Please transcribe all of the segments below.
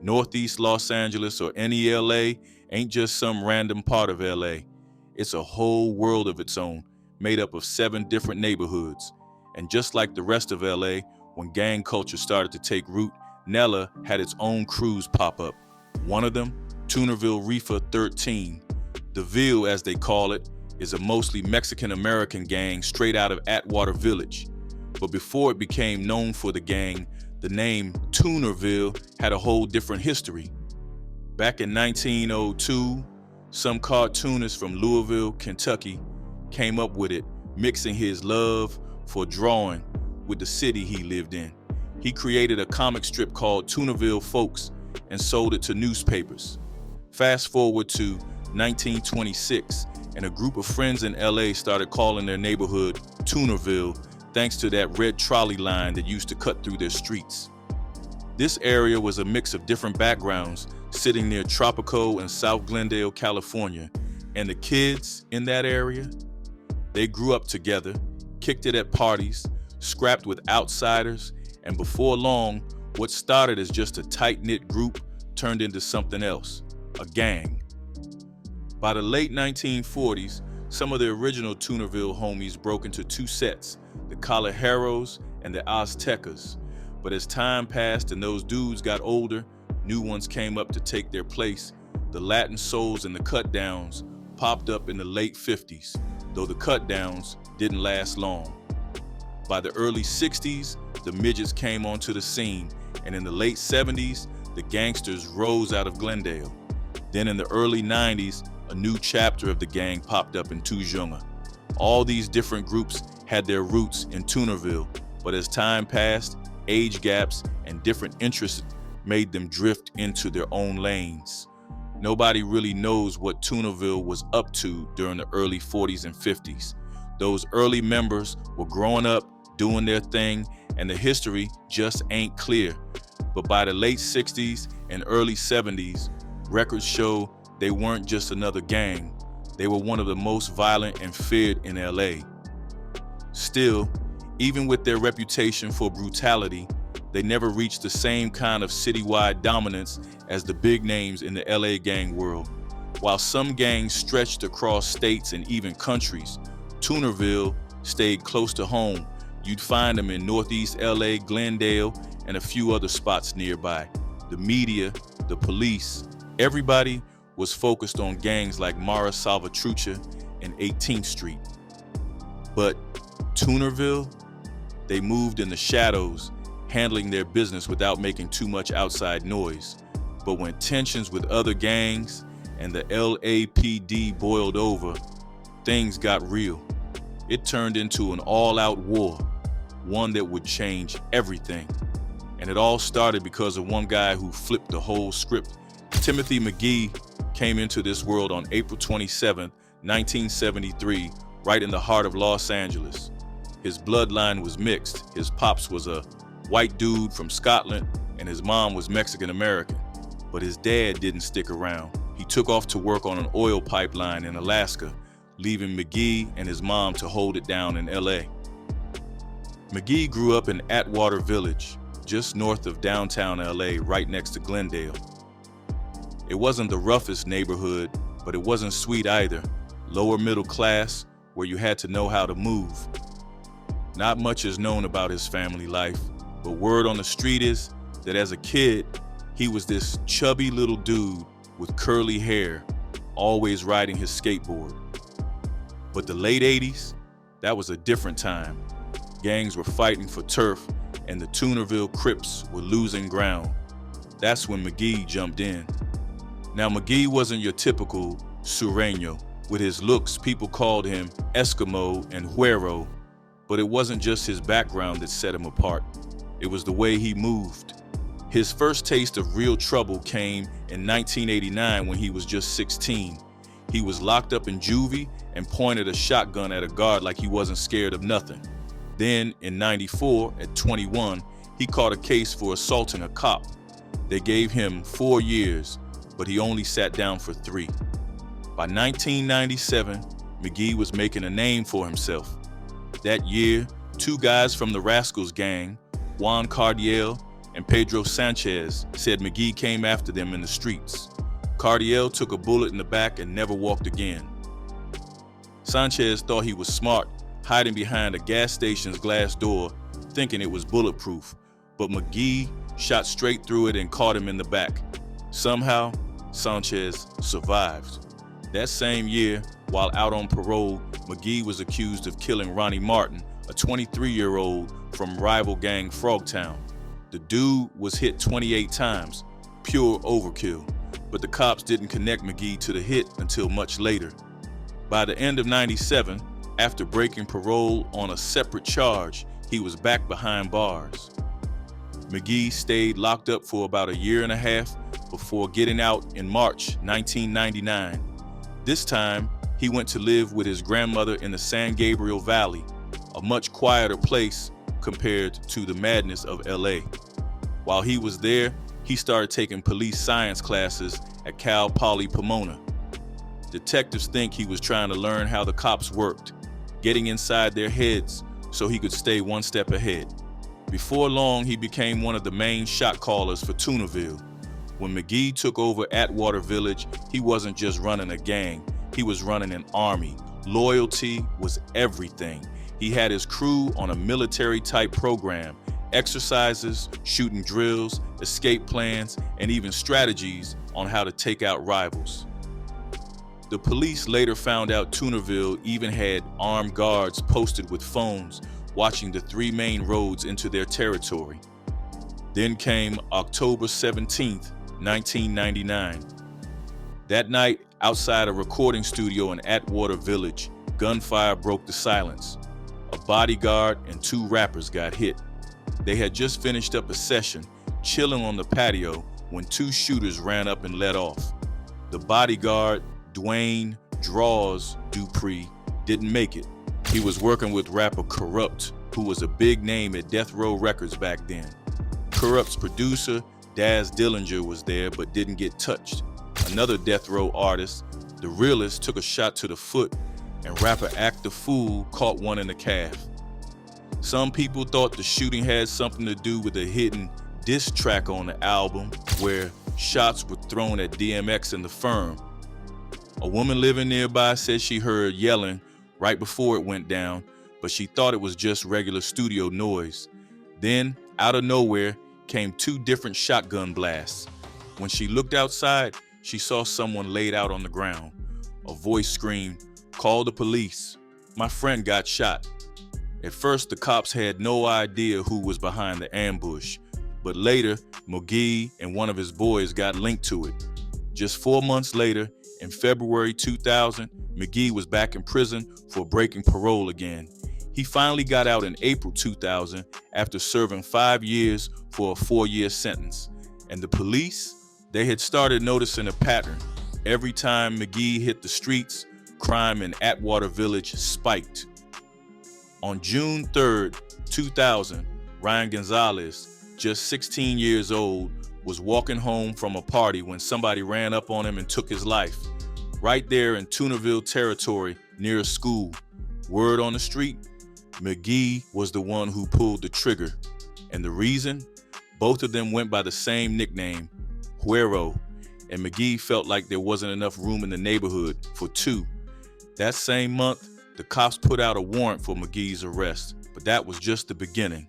Northeast Los Angeles, or NELA, ain't just some random part of LA. It's a whole world of its own, made up of 7 different neighborhoods. And just like the rest of LA, when gang culture started to take root, NELA had its own crews pop up. One of them, Toonerville Rifa 13. The Ville, as they call it, is a mostly Mexican-American gang straight out of Atwater Village. But before it became known for the gang, the name Tunerville had a whole different history. Back in 1902, some cartoonist from Louisville, Kentucky, came up with it, mixing his love for drawing with the city he lived in. He created a comic strip called Tunerville Folks and sold it to newspapers. Fast forward to 1926, and a group of friends in LA started calling their neighborhood Toonerville, thanks to that red trolley line that used to cut through their streets. This area was a mix of different backgrounds, sitting near Tropico and South Glendale, California, and the kids in that area, they grew up together, kicked it at parties, scrapped with outsiders, and before long, what started as just a tight-knit group turned into something else, a gang. By the late 1940s, some of the original Tunerville homies broke into 2 sets, the Callejeros and the Aztecas. But as time passed and those dudes got older, new ones came up to take their place. The Latin Souls and the Cut Downs popped up in the late 50s, though the Cut Downs didn't last long. By the early 60s, the Midgets came onto the scene, and in the late 70s, the Gangsters rose out of Glendale. Then in the early 90s, a new chapter of the gang popped up in Tujunga. All these different groups had their roots in Tunerville, but as time passed, age gaps and different interests made them drift into their own lanes. Nobody really knows what Tunerville was up to during the early 40s and 50s. Those early members were growing up, doing their thing, and the history just ain't clear. But by the late 60s and early 70s, records show they weren't just another gang. They were one of the most violent and feared in LA. Still, even with their reputation for brutality, they never reached the same kind of citywide dominance as the big names in the LA gang world. While some gangs stretched across states and even countries, Tunerville stayed close to home. You'd find them in Northeast LA, Glendale, and a few other spots nearby. The media, the police, everybody was focused on gangs like Mara Salvatrucha and 18th Street. But Tunerville, they moved in the shadows, handling their business without making too much outside noise. But when tensions with other gangs and the LAPD boiled over, things got real. It turned into an all-out war, one that would change everything. And it all started because of one guy who flipped the whole script. Timothy McGhee came into this world on April 27, 1973, right in the heart of Los Angeles. His bloodline was mixed. His pops was a white dude from Scotland, and his mom was Mexican-American. But his dad didn't stick around. He took off to work on an oil pipeline in Alaska, leaving McGee and his mom to hold it down in LA. McGee grew up in Atwater Village, just north of downtown LA, right next to Glendale. It wasn't the roughest neighborhood, but it wasn't sweet either. Lower middle class, where you had to know how to move. Not much is known about his family life, but word on the street is that as a kid, he was this chubby little dude with curly hair, always riding his skateboard. But the late 80s, that was a different time. Gangs were fighting for turf, and the Tunerville Crips were losing ground. That's when McGee jumped in. Now, McGee wasn't your typical Sureño. With his looks, people called him Eskimo and Güero, but it wasn't just his background that set him apart. It was the way he moved. His first taste of real trouble came in 1989 when he was just 16. He was locked up in juvie and pointed a shotgun at a guard like he wasn't scared of nothing. Then, in 94, at 21, he caught a case for assaulting a cop. They gave him 4 years, but he only sat down for 3. By 1997, McGee was making a name for himself. That year, 2 guys from the Rascals gang, Juan Cardiel and Pedro Sanchez said McGee came after them in the streets. Cardiel took a bullet in the back and never walked again. Sanchez thought he was smart, hiding behind a gas station's glass door, thinking it was bulletproof, but McGee shot straight through it and caught him in the back. Somehow, Sanchez survived. That same year, while out on parole, McGee was accused of killing Ronnie Martin, a 23-year-old from rival gang Frogtown. The dude was hit 28 times, pure overkill, but the cops didn't connect McGee to the hit until much later. By the end of '97, after breaking parole on a separate charge, he was back behind bars. McGee stayed locked up for about a year and a half before getting out in March 1999. This time, he went to live with his grandmother in the San Gabriel Valley, a much quieter place compared to the madness of LA. While he was there, he started taking police science classes at Cal Poly Pomona. Detectives think he was trying to learn how the cops worked, getting inside their heads so he could stay one step ahead. Before long, he became one of the main shot callers for Tunerville. When McGee took over Atwater Village, he wasn't just running a gang, he was running an army. Loyalty was everything. He had his crew on a military-type program, exercises, shooting drills, escape plans, and even strategies on how to take out rivals. The police later found out Tunerville even had armed guards posted with phones watching the three main roads into their territory. Then came October 17th, 1999. That night, outside a recording studio in Atwater Village, gunfire broke the silence. A bodyguard and two rappers got hit. They had just finished up a session, chilling on the patio, when two shooters ran up and let off. The bodyguard, Dwayne Draws Dupree, didn't make it. He was working with rapper Corrupt, who was a big name at Death Row Records back then. Corrupt's producer, Daz Dillinger, was there but didn't get touched. Another Death Row artist, The Realist, took a shot to the foot, and rapper Act the Fool caught one in the calf. Some people thought the shooting had something to do with a hidden diss track on the album where shots were thrown at DMX and the Firm. A woman living nearby said she heard yelling right before it went down, but she thought it was just regular studio noise. Then, out of nowhere, came two different shotgun blasts. When she looked outside, she saw someone laid out on the ground. A voice screamed, "Call the police. My friend got shot." At first, the cops had no idea who was behind the ambush, but later, McGee and one of his boys got linked to it. Just 4 months later, in February 2000, McGee was back in prison for breaking parole again. He finally got out in April 2000 after serving 5 years for a 4-year sentence. And the police, they had started noticing a pattern. Every time McGee hit the streets, crime in Atwater Village spiked. On June 3rd, 2000, Ryan Gonzalez, just 16 years old, was walking home from a party when somebody ran up on him and took his life. Right there in Tunerville territory near a school. Word on the street, McGee was the one who pulled the trigger. And the reason? Both of them went by the same nickname, Huero, and McGee felt like there wasn't enough room in the neighborhood for two. That same month, the cops put out a warrant for McGee's arrest, but that was just the beginning.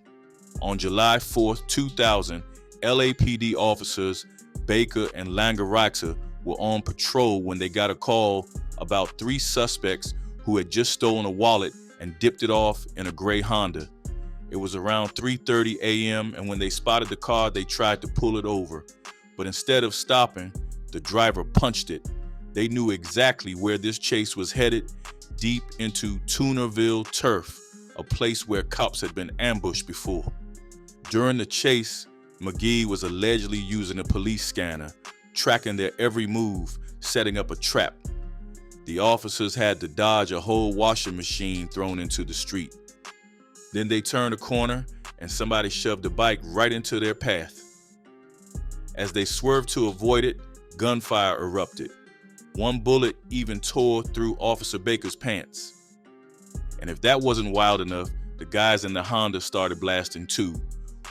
On July 4th, 2000, LAPD officers Baker and Langarita were on patrol when they got a call about 3 suspects who had just stolen a wallet and dipped it off in a gray Honda. It was around 3:30 a.m. and when they spotted the car, they tried to pull it over. But instead of stopping, the driver punched it. They knew exactly where this chase was headed, deep into Tunerville turf, a place where cops had been ambushed before. During the chase, McGee was allegedly using a police scanner, tracking their every move, setting up a trap. The officers had to dodge a whole washing machine thrown into the street. Then they turned a corner and somebody shoved a bike right into their path. As they swerved to avoid it, gunfire erupted. One bullet even tore through Officer Baker's pants. And if that wasn't wild enough, the guys in the Honda started blasting too.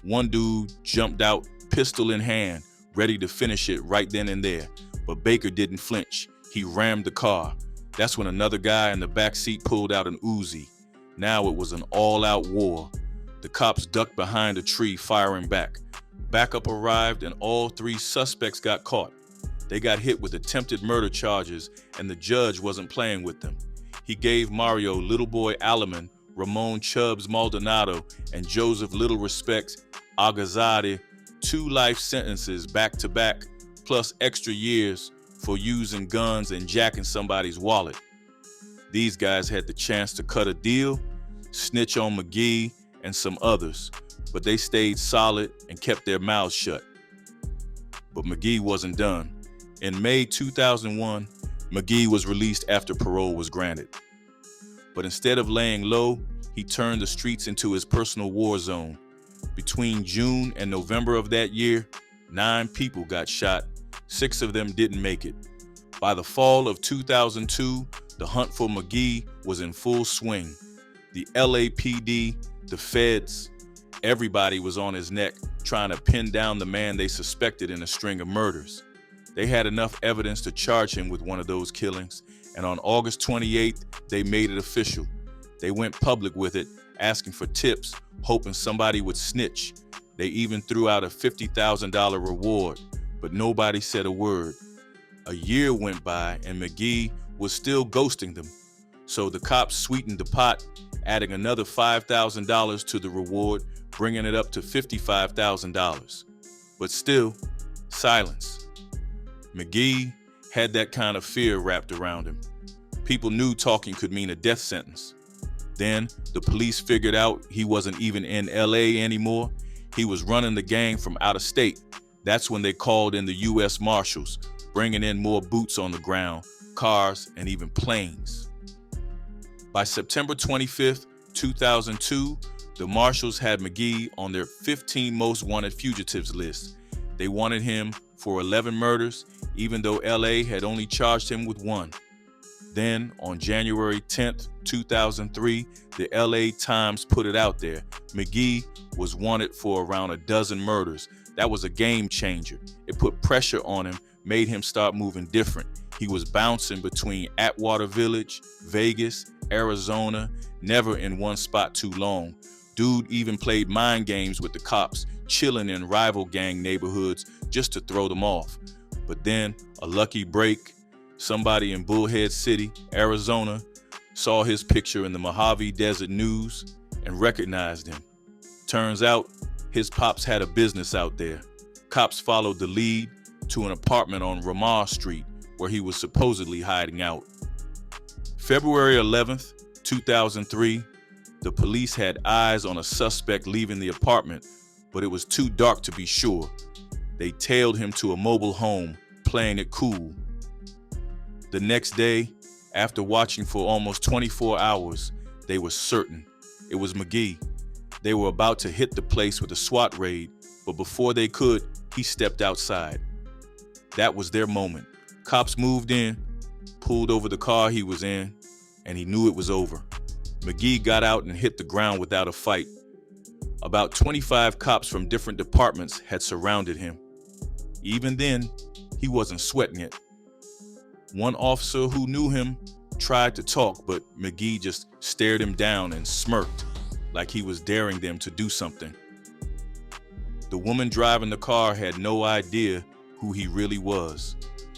One dude jumped out, pistol in hand, ready to finish it right then and there. But Baker didn't flinch. He rammed the car. That's when another guy in the back seat pulled out an Uzi. Now it was an all-out war. The cops ducked behind a tree, firing back. Backup arrived, and all 3 suspects got caught. They got hit with attempted murder charges, and the judge wasn't playing with them. He gave Mario Little Boy Alaman, Ramon Chubbs Maldonado, and Joseph Little Respects Agazade 2 life sentences back-to-back, plus extra years for using guns and jacking somebody's wallet. These guys had the chance to cut a deal, snitch on McGee and some others, but they stayed solid and kept their mouths shut. But McGee wasn't done. In May 2001, McGee was released after parole was granted. But instead of laying low, he turned the streets into his personal war zone. Between June and November of that year, 9 people got shot. 6 of them didn't make it. By the fall of 2002, the hunt for McGee was in full swing. The LAPD, the feds, everybody was on his neck trying to pin down the man they suspected in a string of murders. They had enough evidence to charge him with one of those killings, and on August 28th, they made it official. They went public with it, asking for tips, hoping somebody would snitch. They even threw out a $50,000 reward, but nobody said a word. A year went by, and McGee was still ghosting them. So the cops sweetened the pot, adding another $5,000 to the reward, bringing it up to $55,000. But still, silence. McGee had that kind of fear wrapped around him. People knew talking could mean a death sentence. Then the police figured out he wasn't even in LA anymore. He was running the gang from out of state. That's when they called in the U.S. Marshals, bringing in more boots on the ground, cars, and even planes. By September 25th, 2002, the Marshals had McGee on their 15 most wanted fugitives list. They wanted him for 11 murders, even though LA had only charged him with 1. Then, on January 10th, 2003, the LA Times put it out there. McGee was wanted for around a dozen murders. That was a game changer. It put pressure on him, made him start moving different. He was bouncing between Atwater Village, Vegas, Arizona, never in one spot too long. Dude even played mind games with the cops, chilling in rival gang neighborhoods just to throw them off. But then, a lucky break, somebody in Bullhead City, Arizona, saw his picture in the Mojave Desert News and recognized him. Turns out, his pops had a business out there. Cops followed the lead to an apartment on Ramah Street where he was supposedly hiding out. February 11th, 2003, the police had eyes on a suspect leaving the apartment, but it was too dark to be sure. They tailed him to a mobile home, playing it cool. The next day, after watching for almost 24 hours, they were certain it was McGee. They were about to hit the place with a SWAT raid, but before they could, he stepped outside. That was their moment. Cops moved in, pulled over the car he was in, and he knew it was over. McGee got out and hit the ground without a fight. About 25 cops from different departments had surrounded him. Even then, he wasn't sweating it. One officer who knew him tried to talk, but McGee just stared him down and smirked, like he was daring them to do something. The woman driving the car had no idea who he really was.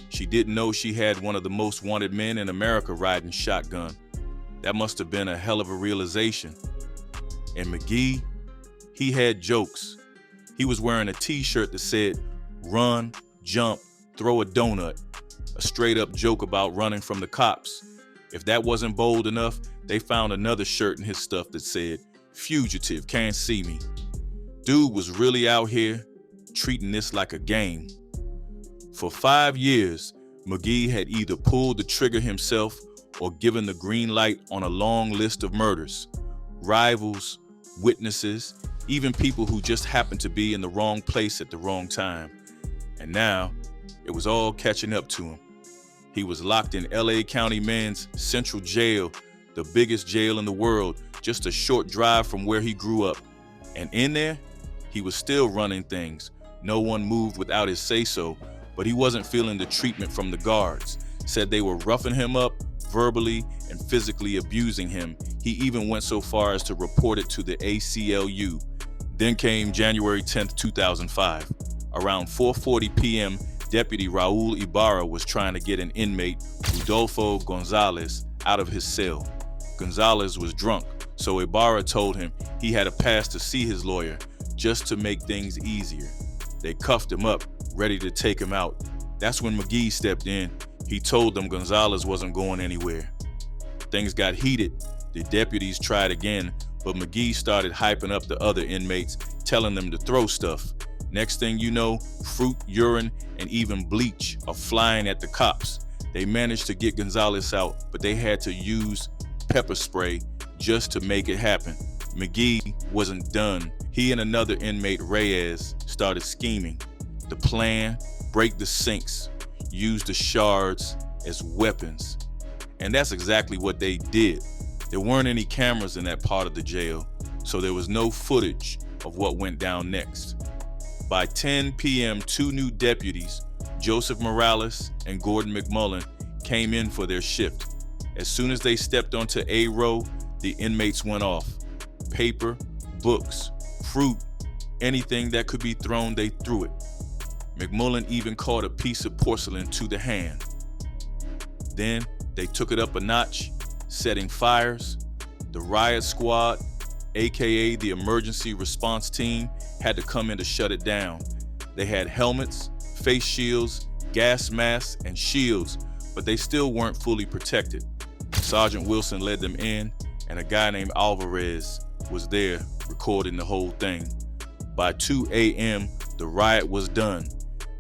She didn't know she had one of the most wanted men in America riding shotgun. That must have been a hell of a realization. And McGee, he had jokes. He was wearing a t-shirt that said, "Run, jump, throw a donut," a straight up joke about running from the cops. If that wasn't bold enough, they found another shirt in his stuff that said, "Fugitive, can't see me." Dude was really out here treating this like a game. For 5 years, McGee had either pulled the trigger himself or given the green light on a long list of murders. Rivals, witnesses, even people who just happened to be in the wrong place at the wrong time. And now, it was all catching up to him. He was locked in LA County Men's Central Jail, the biggest jail in the world, just a short drive from where he grew up. And in there, He was still running things. No one moved without his say-so, but he wasn't feeling the treatment from the guards. Said they were roughing him up, verbally and physically abusing him. He even went so far as to report it to the ACLU. Then came January 10th, 2005. Around 4:40 p.m., Deputy Raul Ibarra was trying to get an inmate, Rodolfo Gonzalez, out of his cell. Gonzalez was drunk, so Ibarra told him he had a pass to see his lawyer, just to make things easier. They cuffed him up, ready to take him out. That's when McGee stepped in. He told them Gonzalez wasn't going anywhere. Things got heated. The deputies tried again, but McGee started hyping up the other inmates, telling them to throw stuff. Next thing you know, fruit, urine, and even bleach are flying at the cops. They managed to get Gonzalez out, but they had to use pepper spray just to make it happen. McGee wasn't done. He and another inmate, Reyes, started scheming. The plan: break the sinks, use the shards as weapons. And that's exactly what they did. There weren't any cameras in that part of the jail, so there was no footage of what went down next. By 10 p.m., two new deputies, Joseph Morales and Gordon McMullen, came in for their shift. As soon as they stepped onto A row, the inmates went off. Paper, books, fruit, anything that could be thrown, they threw it. McMullen even caught a piece of porcelain to the hand. Then they took it up a notch, setting fires. The Riot Squad, aka the emergency response team, had to come in to shut it down. They had helmets, face shields, gas masks, and shields, but they still weren't fully protected. Sergeant Wilson led them in, and a guy named Alvarez was there recording the whole thing. By 2 a.m., the riot was done.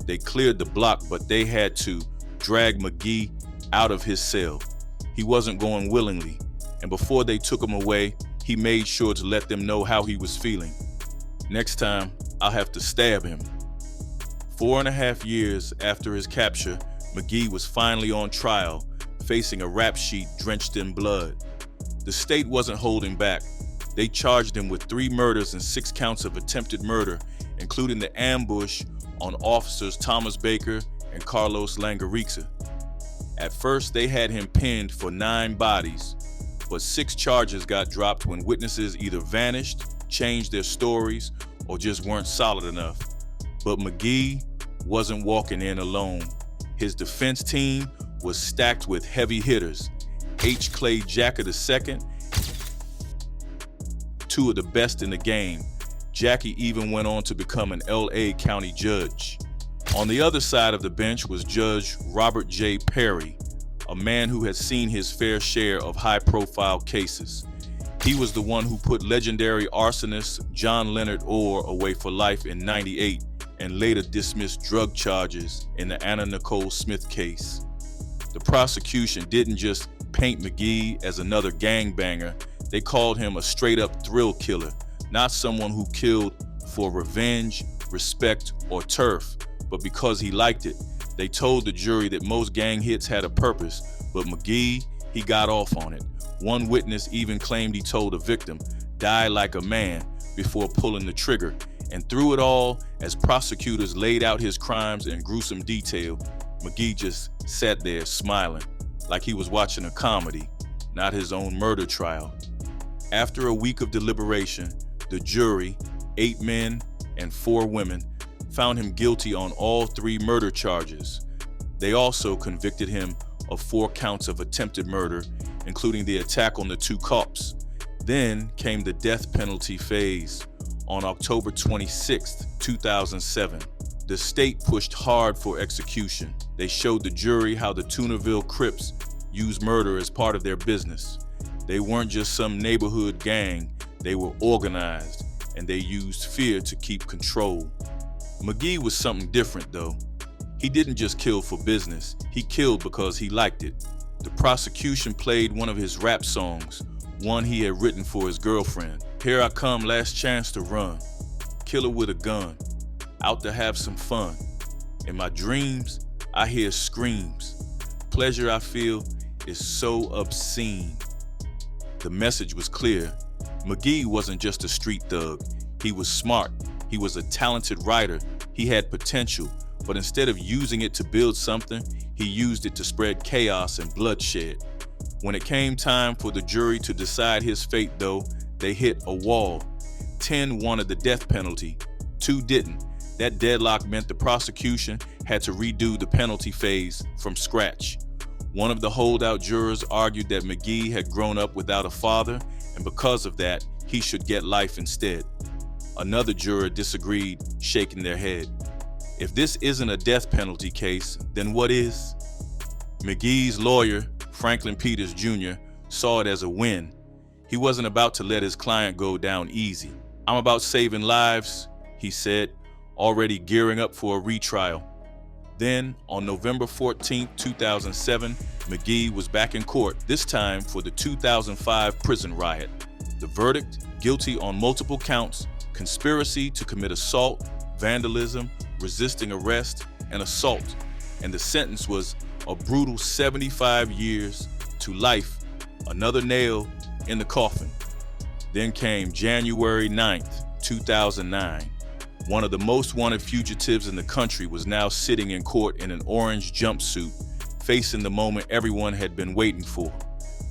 They cleared the block, but they had to drag McGee out of his cell. He wasn't going willingly, and before they took him away, he made sure to let them know how he was feeling. Next time, I'll have to stab him. 4.5 years after his capture, McGee was finally on trial, facing a rap sheet drenched in blood. The state wasn't holding back. They charged him with 3 murders and 6 counts of attempted murder, including the ambush on officers Thomas Baker and Carlos Langarixa. At first, they had him pinned for 9 bodies, but 6 charges got dropped when witnesses either vanished, changed their stories, or just weren't solid enough. But McGee wasn't walking in alone. His defense team was stacked with heavy hitters. H. Clay Jacker II, 2 of the best in the game. Jackie even went on to become an LA County judge. On the other side of the bench was Judge Robert J. Perry, a man who had seen his fair share of high-profile cases. He was the one who put legendary arsonist John Leonard Orr away for life in '98 and later dismissed drug charges in the Anna Nicole Smith case. The prosecution didn't just paint McGee as another gangbanger. They called him a straight-up thrill killer, not someone who killed for revenge, respect, or turf, but because he liked it. They told the jury that most gang hits had a purpose, but McGee, he got off on it. One witness even claimed he told a victim, "Die like a man," before pulling the trigger. And through it all, as prosecutors laid out his crimes in gruesome detail, McGee just sat there smiling, like he was watching a comedy, not his own murder trial. After a week of deliberation, the jury, 8 men and 4 women, found him guilty on all 3 murder charges. They also convicted him of 4 counts of attempted murder, including the attack on the 2 cops. Then came the death penalty phase. On October 26, 2007, the state pushed hard for execution. They showed the jury how the Toonerville Crips used murder as part of their business. They weren't just some neighborhood gang, they were organized, and they used fear to keep control. McGee was something different though. He didn't just kill for business, he killed because he liked it. The prosecution played one of his rap songs, one he had written for his girlfriend. "Here I come, last chance to run. Killer with a gun, out to have some fun. In my dreams, I hear screams. Pleasure I feel is so obscene." The message was clear. McGee wasn't just a street thug. He was smart. He was a talented writer. He had potential, but instead of using it to build something, he used it to spread chaos and bloodshed. When it came time for the jury to decide his fate, though, they hit a wall. 10 wanted the death penalty, 2 didn't. That deadlock meant the prosecution had to redo the penalty phase from scratch. One of the holdout jurors argued that McGee had grown up without a father, and because of that, he should get life instead. Another juror disagreed, shaking their head. If this isn't a death penalty case, then what is? McGee's lawyer, Franklin Peters Jr., saw it as a win. He wasn't about to let his client go down easy. "I'm about saving lives," he said, already gearing up for a retrial. Then, on November 14, 2007, McGee was back in court, this time for the 2005 prison riot. The verdict: guilty on multiple counts, conspiracy to commit assault, vandalism, resisting arrest, and assault. And the sentence was a brutal 75 years to life, another nail in the coffin. Then came January 9th, 2009. One of the most wanted fugitives in the country was now sitting in court in an orange jumpsuit, facing the moment everyone had been waiting for.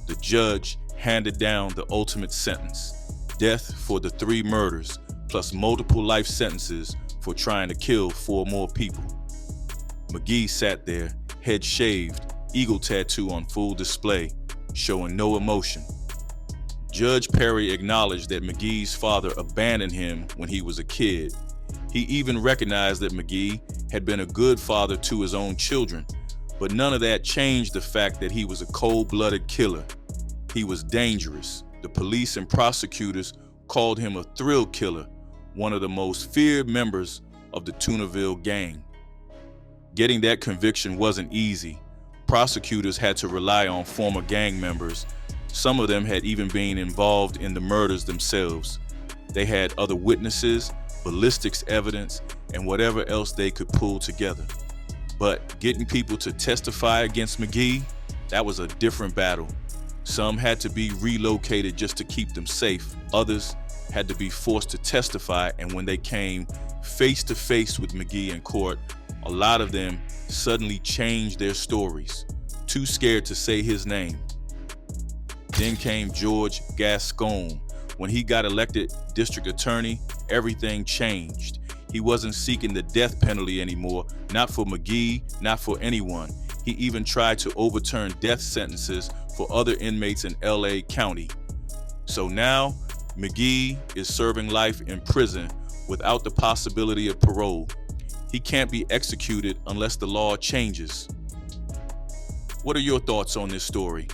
The judge handed down the ultimate sentence: death for the 3 murders, plus multiple life sentences for trying to kill 4 more people. McGee sat there, head shaved, eagle tattoo on full display, showing no emotion. Judge Perry acknowledged that McGee's father abandoned him when he was a kid. He even recognized that McGee had been a good father to his own children, but none of that changed the fact that he was a cold-blooded killer. He was dangerous. The police and prosecutors called him a thrill killer, one of the most feared members of the Tunerville gang. Getting that conviction wasn't easy. Prosecutors had to rely on former gang members. Some of them had even been involved in the murders themselves. They had other witnesses, ballistics evidence, and whatever else they could pull together. But getting people to testify against McGee, that was a different battle. Some had to be relocated just to keep them safe. Others had to be forced to testify, and when they came face to face with McGee in court, a lot of them suddenly changed their stories, too scared to say his name. Then came George Gascon. When he got elected district attorney, everything changed. He wasn't seeking the death penalty anymore, not for McGee, not for anyone. He even tried to overturn death sentences for other inmates in LA County. So now, McGee is serving life in prison without the possibility of parole. He can't be executed unless the law changes. What are your thoughts on this story?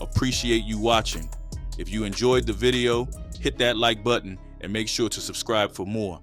Appreciate you watching. If you enjoyed the video, hit that like button and make sure to subscribe for more.